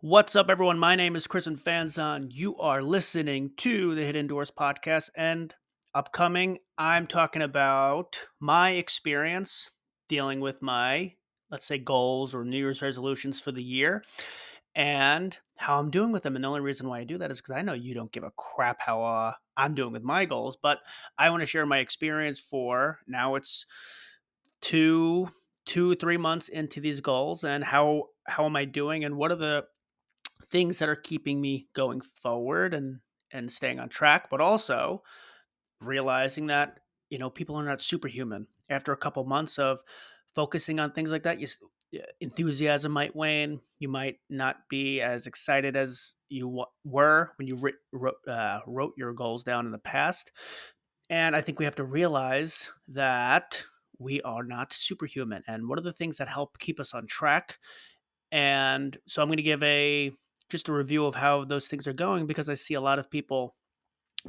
What's up, everyone? My name is Chris and Fanzon. You are listening to the Hidden Doors podcast, and upcoming, I'm talking about my experience dealing with my, let's say, goals or New Year's resolutions for the year and how I'm doing with them. And the only reason why I do that is because I know you don't give a crap how I'm doing with my goals, but I want to share my experience for now. It's two, 3 months into these goals, and how am I doing, and what are the things that are keeping me going forward and staying on track, but also realizing that people are not superhuman. After a couple months of focusing on things like that, enthusiasm might wane. You might not be as excited as you were when you wrote your goals down in the past. And I think we have to realize that we are not superhuman. And what are the things that help keep us on track? And so I'm going to give a just a review of how those things are going, because I see a lot of people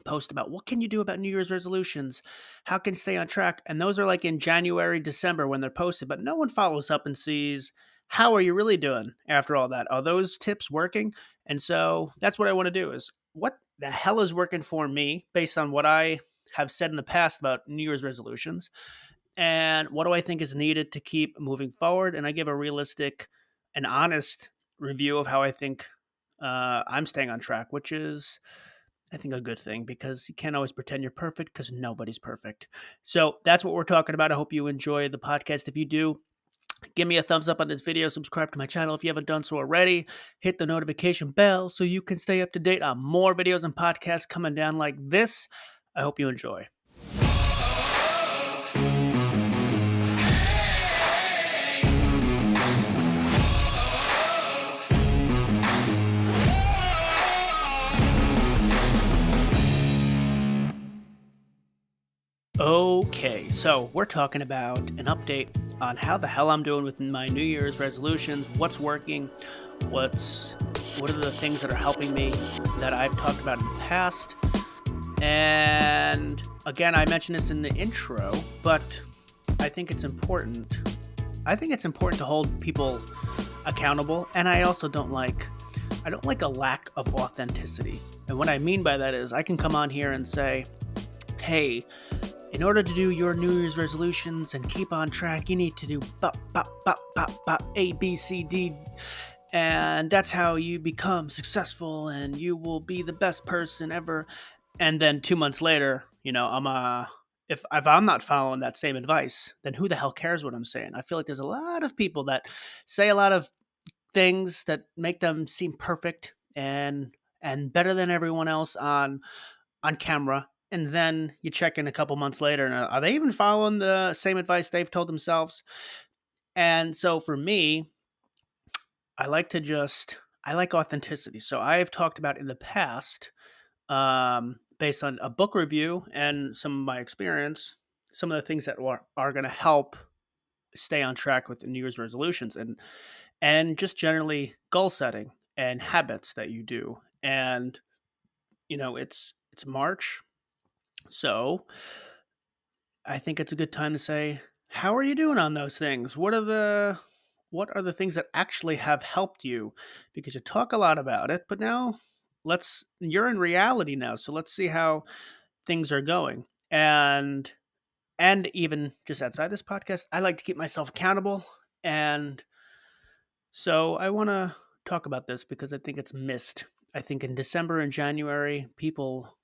post about what can you do about New Year's resolutions? How can you stay on track? And those are like in January, December when they're posted, but no one follows up and sees how are you really doing after all that? Are those tips working? And so that's what I want to do is what the hell is working for me based on what I have said in the past about New Year's resolutions, and what do I think is needed to keep moving forward? And I give a realistic and honest review of how I think I'm staying on track, which is, I think, a good thing, because you can't always pretend you're perfect because nobody's perfect. So that's what we're talking about. I hope you enjoy the podcast. If you do, give me a thumbs up on this video, subscribe to my channel if you haven't done so already, hit the notification bell so you can stay up to date on more videos and podcasts coming down like this. I hope you enjoy. Okay, so we're talking about an update on how the hell I'm doing with my New Year's resolutions, what's working, what's what are the things that are helping me that I've talked about in the past. And again, I mentioned this in the intro, but I think it's important. I think it's important to hold people accountable, and I don't like a lack of authenticity. And what I mean by that is I can come on here and say, "Hey, in order to do your New Year's resolutions and keep on track, you need to do A, B, C, D, and that's how you become successful and you will be the best person ever." And then 2 months later, if I'm not following that same advice, then who the hell cares what I'm saying? I feel like there's a lot of people that say a lot of things that make them seem perfect and better than everyone else on camera, and then you check in a couple months later and are they even following the same advice they've told themselves? And so for me, I like authenticity. So I've talked about in the past, based on a book review and some of my experience, some of the things that are going to help stay on track with the New Year's resolutions, and just generally goal setting and habits that you do. And it's March, so I think it's a good time to say, how are you doing on those things? What are the things that actually have helped you? Because you talk a lot about it, but now you're in reality now. So let's see how things are going. And even just outside this podcast, I like to keep myself accountable. And so I want to talk about this because I think it's missed. I think in December and January, people,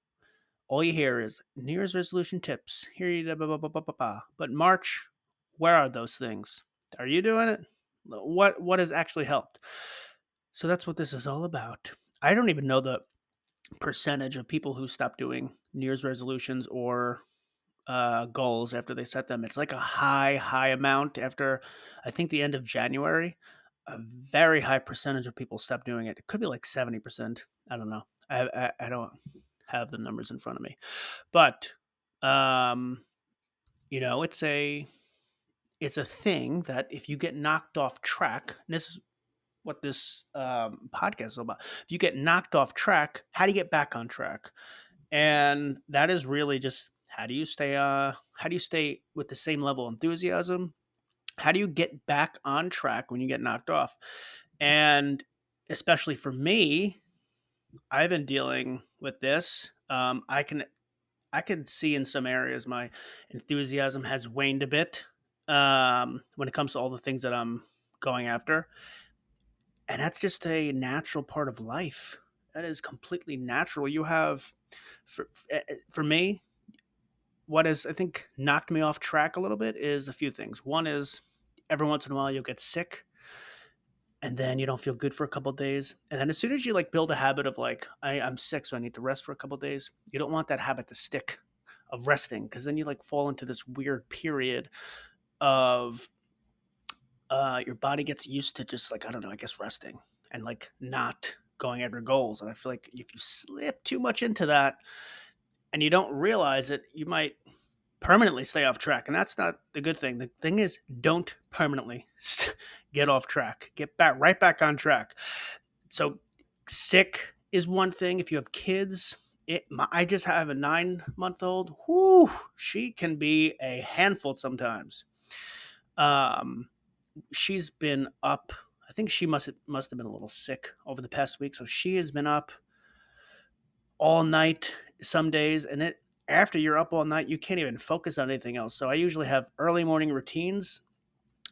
all you hear is New Year's resolution tips. Here you blah, blah, blah, blah, blah, blah. But March, where are those things? Are you doing it? What has actually helped? So that's what this is all about. I don't even know the percentage of people who stop doing New Year's resolutions or goals after they set them. It's like a high amount after, I think, the end of January. A very high percentage of people stop doing it. It could be like 70%. I don't know. I don't have the numbers in front of me, but um, it's a thing that if you get knocked off track, and this is what this podcast is all about. If you get knocked off track, how do you get back on track? And that is really just how do you stay with the same level of enthusiasm? How do you get back on track when you get knocked off? And especially for me, I've been dealing with this. I can see in some areas my enthusiasm has waned a bit when it comes to all the things that I'm going after, and that's just a natural part of life. That is completely natural. You have for me, what has I think knocked me off track a little bit is a few things. One is every once in a while you'll get sick and then you don't feel good for a couple of days. And then as soon as you like build a habit of like, I'm sick, so I need to rest for a couple of days, you don't want that habit to stick of resting because then you like fall into this weird period of your body gets used to just like, I don't know, I guess resting and like not going after goals. And I feel like if you slip too much into that and you don't realize it, you might permanently stay off track, and that's not the good thing. The thing is, don't permanently get off track. Get back right back on track. So, sick is one thing. If you have kids, I just have a 9-month old. Whoo, she can be a handful sometimes. Um, she's been up. I think she must have been a little sick over the past week, so she has been up all night some days, and it after you're up all night you can't even focus on anything else. So I usually have early morning routines.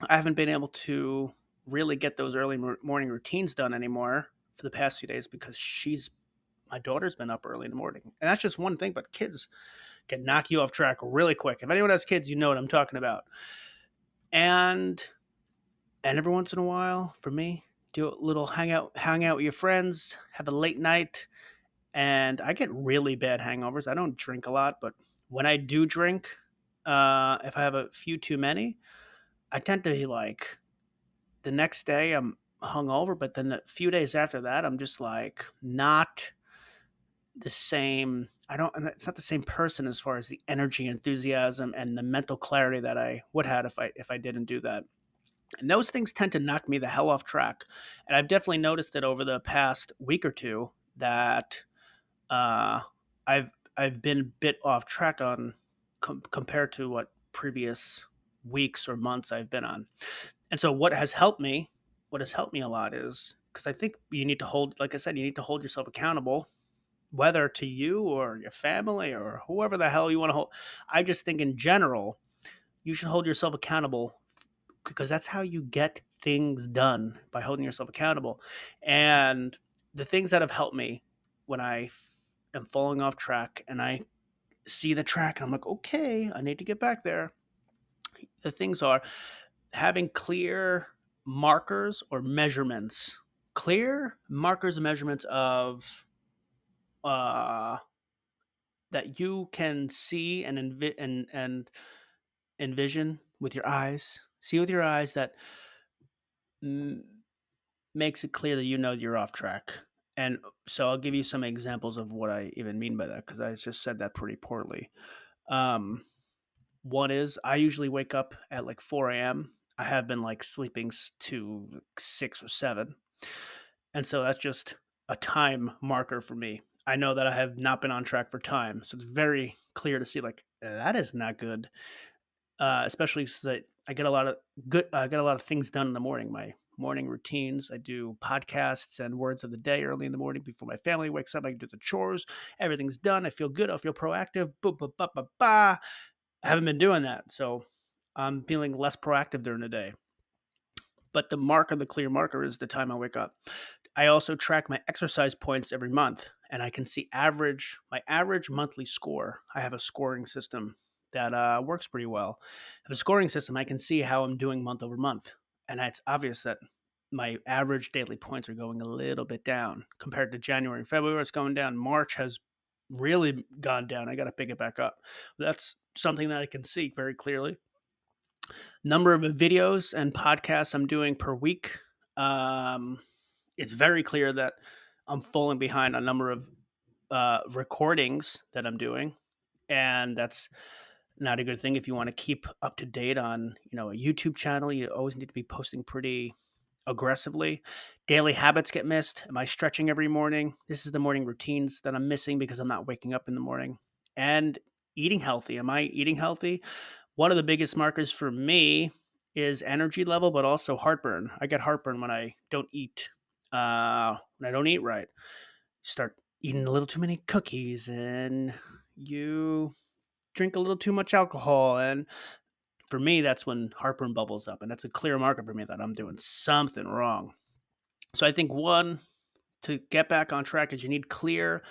I haven't been able to really get those early morning routines done anymore for the past few days because she's my daughter's been up early in the morning, and that's just one thing. But kids can knock you off track really quick. If anyone has kids, you know what I'm talking about. And and every once in a while for me, do a little hang out with your friends, have a late night. And I get really bad hangovers. I don't drink a lot, but when I do drink, if I have a few too many, I tend to be like the next day I'm hungover, but then a few days after that, I'm just like not the same. I don't. It's not the same person as far as the energy, enthusiasm, and the mental clarity that I would have if I didn't do that. And those things tend to knock me the hell off track. And I've definitely noticed it over the past week or two that uh, I've been a bit off track on compared to what previous weeks or months I've been on. And so what has helped me a lot is because I think you need to hold, like I said, you need to hold yourself accountable, whether to you or your family or whoever the hell you want to hold. I just think in general, you should hold yourself accountable because that's how you get things done by holding yourself accountable. And the things that have helped me when am falling off track and I see the track and I'm like, okay, I need to get back there. The things are having clear markers and measurements of uh, that you can see and envision with your eyes. See with your eyes that mm, makes it clear that you know you're off track. And so I'll give you some examples of what I even mean by that because I just said that pretty poorly. Um, One is I usually wake up at like 4 a.m. I have been like sleeping to like 6 or 7. And so that's just a time marker for me. I know that I have not been on track for time. So it's very clear to see like that is not good. Especially so that I get a lot of things done in the morning. My morning routines. I do podcasts and words of the day early in the morning before my family wakes up. I can do the chores. Everything's done. I feel good. I feel proactive. Ba, ba, ba, ba, ba. I haven't been doing that, so I'm feeling less proactive during the day. But the clear marker is the time I wake up. I also track my exercise points every month, and I can see my average monthly score. I have a scoring system that works pretty well. I have a scoring system. I can see how I'm doing month over month, and it's obvious that my average daily points are going a little bit down compared to January and February. It's going down. March has really gone down. I got to pick it back up. That's something that I can see very clearly. Number of videos and podcasts I'm doing per week. Um, it's very clear that I'm falling behind on a number of recordings that I'm doing, and that's not a good thing if you want to keep up to date on a YouTube channel. You always need to be posting pretty aggressively. Daily habits get missed. Am I stretching every morning? This is the morning routines that I'm missing because I'm not waking up in the morning. And eating healthy. Am I eating healthy? One of the biggest markers for me is energy level, but also heartburn. I get heartburn when I don't eat when I don't eat right. Start eating a little too many cookies, and you drink a little too much alcohol. And for me, that's when heartburn bubbles up. And that's a clear marker for me that I'm doing something wrong. So I think one, to get back on track is you need clear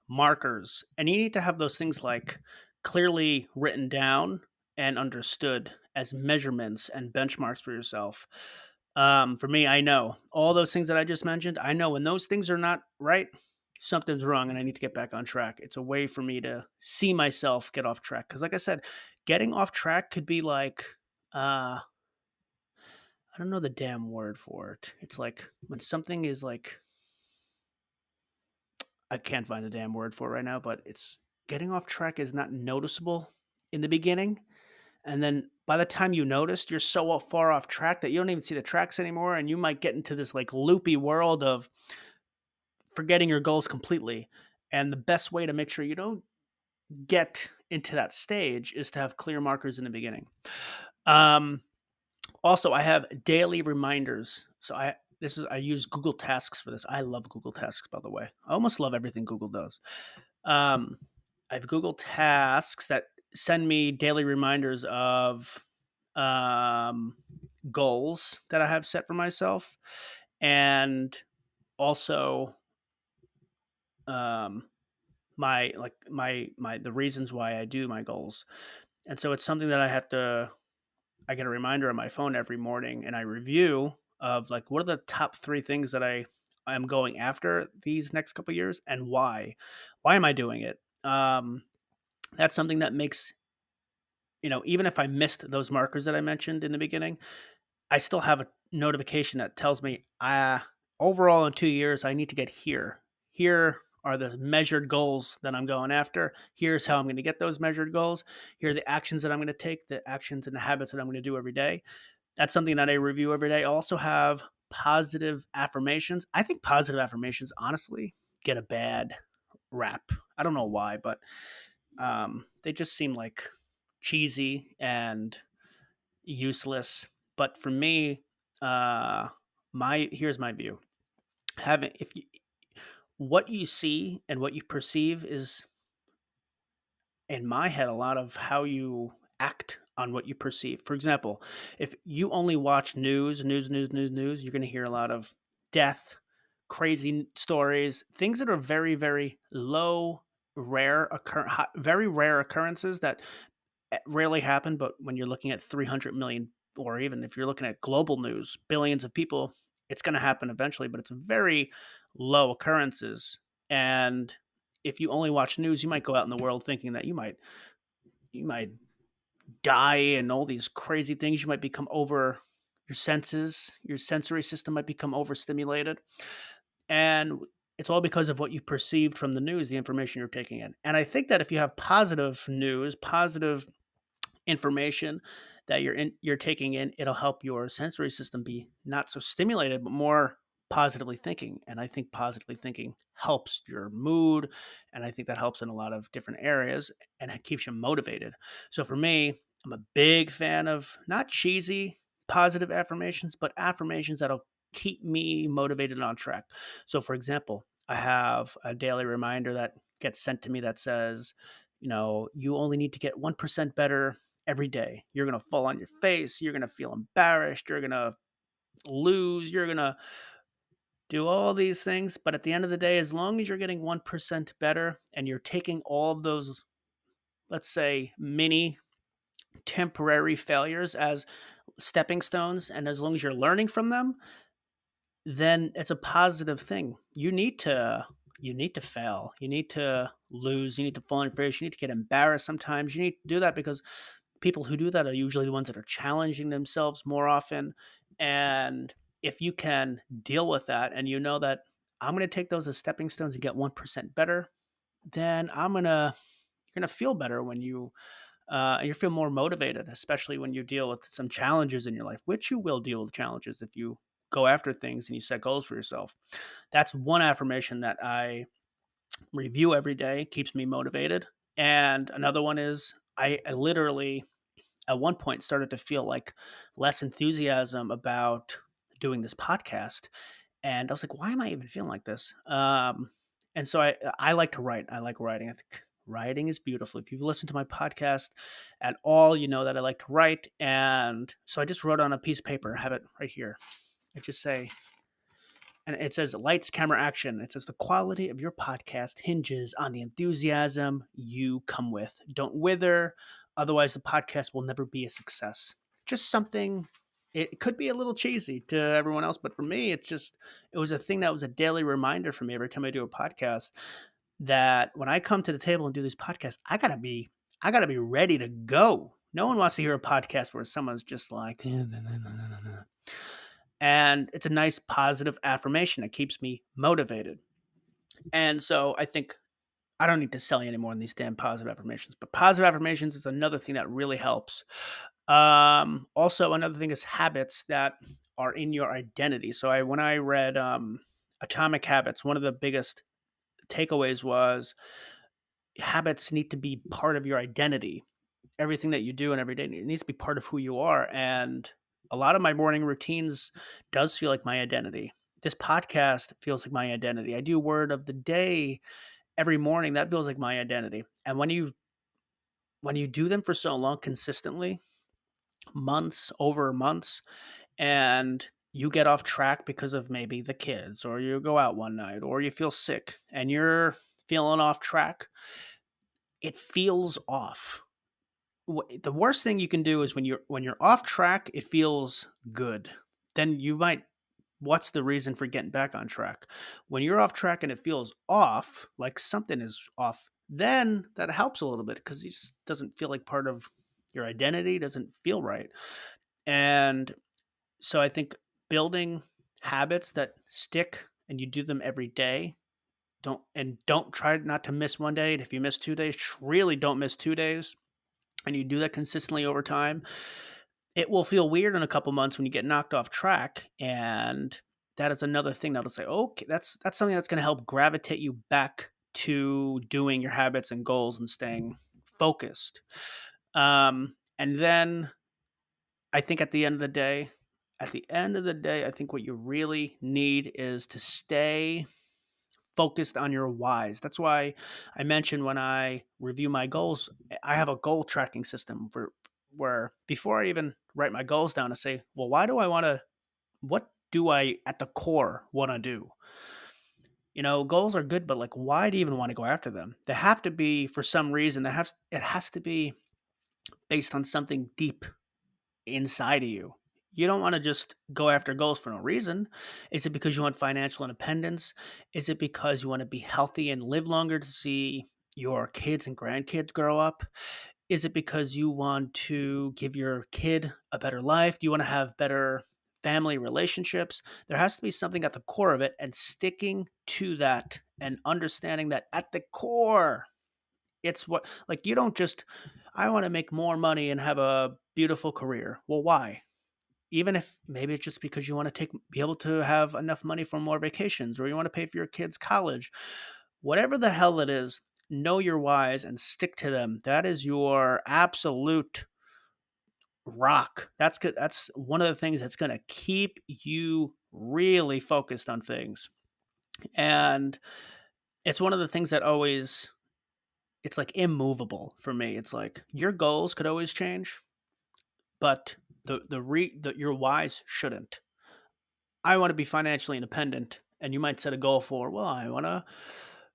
markers, and you need to have those things like clearly written down and understood as measurements and benchmarks for yourself. For me, I know all those things that I just mentioned. I know when those things are not right, something's wrong, and I need to get back on track. It's a way for me to see myself get off track. Because, like I said, getting off track could be like, I don't know the damn word for it. It's like when something is like, I can't find the damn word for it right now, but it's getting off track is not noticeable in the beginning. And then by the time you notice, you're so far off track that you don't even see the tracks anymore. And you might get into this like loopy world of forgetting your goals completely. And the best way to make sure you don't get into that stage is to have clear markers in the beginning. Um, Also, I have daily reminders. So I use Google Tasks for this. I love Google Tasks, by the way. I almost love everything Google does. Um, I have Google Tasks that send me daily reminders of um, goals that I have set for myself, and also um, my the reasons why I do my goals. And so it's something that I get a reminder on my phone every morning, and I review of like what are the top three things that I am going after these next couple of years, and why. Why am I doing it? That's something that makes, even if I missed those markers that I mentioned in the beginning, I still have a notification that tells me, overall in 2 years, I need to get here. Here are the measured goals that I'm going after. Here's how I'm going to get those measured goals. Here are the actions that I'm going to take, the actions and the habits that I'm going to do every day. That's something that I review every day. I also have positive affirmations. I think positive affirmations, honestly, get a bad rap. I don't know why, but they just seem like cheesy and useless. But for me, uh, my here's my view. Having if you What you see and what you perceive is, in my head, a lot of how you act on what you perceive. For example, if you only watch news, you're going to hear a lot of death, crazy stories, things that are very, very low, very rare occurrences that rarely happen. But when you're looking at 300 million, or even if you're looking at global news, billions of people, it's going to happen eventually, but it's very low occurrences. And if you only watch news, you might go out in the world thinking that you might die and all these crazy things. You might become over your senses, your sensory system might become overstimulated. And it's all because of what you perceived from the news, the information you're taking in. And I think that if you have positive news, positive information that you're taking in, it'll help your sensory system be not so stimulated, but more positively thinking. And I think positively thinking helps your mood, and I think that helps in a lot of different areas, and it keeps you motivated. So for me, I'm a big fan of not cheesy positive affirmations, but affirmations that'll keep me motivated and on track. So for example, I have a daily reminder that gets sent to me that says, you only need to get 1% better every day. You're going to fall on your face. You're going to feel embarrassed. You're going to lose. You're going to do all these things. But at the end of the day, as long as you're getting 1% better and you're taking all of those, let's say, mini temporary failures as stepping stones, and as long as you're learning from them, then it's a positive thing. You need to fail. You need to lose. You need to fall on your face. You need to get embarrassed sometimes. You need to do that because people who do that are usually the ones that are challenging themselves more often. And if you can deal with that, and you know that I'm going to take those as stepping stones and get 1% better, then you're going to feel better when you feel more motivated, especially when you deal with some challenges in your life, which you will deal with challenges if you go after things and you set goals for yourself. That's one affirmation that I review every day, keeps me motivated. And another one is I literally at one point started to feel like less enthusiasm about doing this podcast. and I was like, "Why am I even feeling like this?" And so I like to write. I like writing. I think writing is beautiful. If you've listened to my podcast at all, you know that I like to write. And so I just wrote on a piece of paper. I have it right here. I just say, and it says lights, camera, action. It says the quality of your podcast hinges on the enthusiasm you come with. Don't wither, otherwise the podcast will never be a success. Just something. It could be a little cheesy to everyone else, but for me, it was a thing that was a daily reminder for me every time I do a podcast that when I come to the table and do these podcasts, I gotta be ready to go. No one wants to hear a podcast where someone's just like, and it's a nice positive affirmation that keeps me motivated. And so I think I don't need to sell you anymore on these damn positive affirmations, but positive affirmations is another thing that really helps. Also, another thing is habits that are in your identity. So when I read Atomic Habits, one of the biggest takeaways was habits need to be part of your identity. Everything that you do and every day, it needs to be part of who you are. And a lot of my morning routines does feel like my identity. This podcast feels like my identity. I do word of the day every morning. That feels like my identity. And when you do them for so long consistently, months over months, and you get off track because of maybe the kids, or you go out one night, or you feel sick and you're feeling off track, it feels off. The worst thing you can do is when you're off track, it feels good. Then you might what's the reason for getting back on track? When you're off track and it feels off, like something is off, then that helps a little bit because it just doesn't feel like part of your identity, doesn't feel right. And so I think building habits that stick and you do them every day, don't try not to miss one day. And if you miss 2 days, really don't miss 2 days, and you do that consistently over time, it will feel weird in a couple months when you get knocked off track. And that is another thing that'll say, okay, that's something that's going to help gravitate you back to doing your habits and goals and staying focused. And then I think I think what you really need is to stay focused on your whys. That's why I mentioned when I review my goals, I have a goal tracking system where before I even write my goals down, I say, well, what do I at the core want to do? You know, goals are good, but like, why do you even want to go after them? They have to be for some reason. It has to be based on something deep inside of you. You don't want to just go after goals for no reason. Is it because you want financial independence? Is it because you want to be healthy and live longer to see your kids and grandkids grow up? Is it because you want to give your kid a better life? Do you want to have better family relationships? There has to be something at the core of it, and sticking to that and understanding that at the core, it's what, like, you don't just, I want to make more money and have a beautiful career. Well, why? Even if maybe it's just because you want to be able to have enough money for more vacations, or you want to pay for your kids' college, whatever the hell it is, know your whys and stick to them. That is your absolute rock. That's good. That's one of the things that's going to keep you really focused on things. And it's one of the things that always, it's like immovable for me. It's like your goals could always change, but your whys shouldn't. I want to be financially independent, and you might set a goal for, well, I want to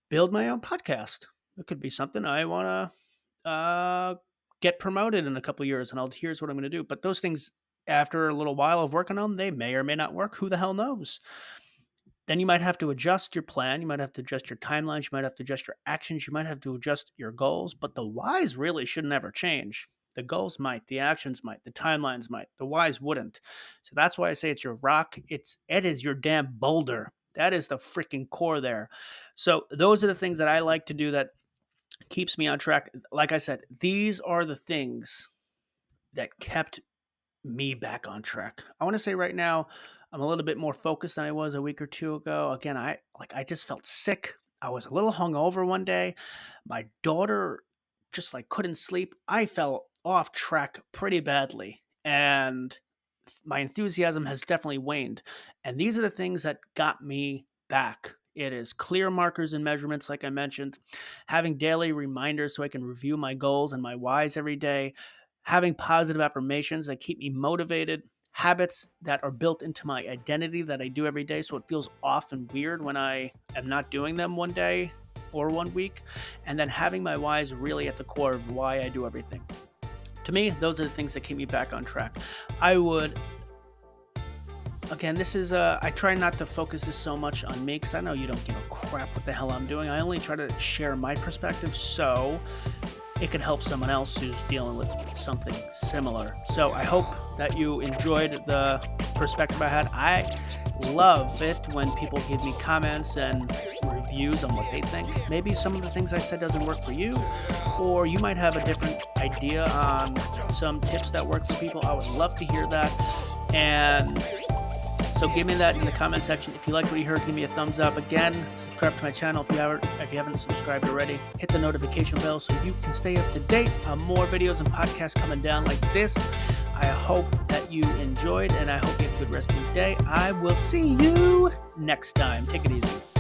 build my own podcast. It could be something I want to get promoted in a couple years, and here's what I'm going to do. But those things, after a little while of working on them, they may or may not work. Who the hell knows? Then you might have to adjust your plan. You might have to adjust your timelines. You might have to adjust your actions. You might have to adjust your goals. But the whys really should never change. The goals might, the actions might, the timelines might, the whys wouldn't. So that's why I say it's your rock. It is your damn boulder. That is the freaking core there. So those are the things that I like to do that keeps me on track. Like I said, these are the things that kept me back on track. I want to say right now, I'm a little bit more focused than I was a week or two ago. Again, I just felt sick. I was a little hungover one day. My daughter just like couldn't sleep. I fell off track pretty badly. And my enthusiasm has definitely waned. And these are the things that got me back. It is clear markers and measurements, like I mentioned, having daily reminders so I can review my goals and my whys every day, having positive affirmations that keep me motivated, habits that are built into my identity that I do every day. So it feels off and weird when I am not doing them one day or one week. And then having my whys really at the core of why I do everything. To me, those are the things that keep me back on track. I would Again, this is I try not to focus this so much on me because I know you don't give a crap what the hell I'm doing. I only try to share my perspective so it could help someone else who's dealing with something similar. So I hope that you enjoyed the perspective I had. I love it when people give me comments and reviews on what they think. Maybe some of the things I said doesn't work for you, or you might have a different idea on some tips that work for people. I would love to hear that. And so give me that in the comment section. If you like what you heard, give me a thumbs up. Again, subscribe to my channel if you haven't subscribed already. Hit the notification bell so you can stay up to date on more videos and podcasts coming down like this. I hope that you enjoyed, and I hope you have a good rest of your day. I will see you next time. Take it easy.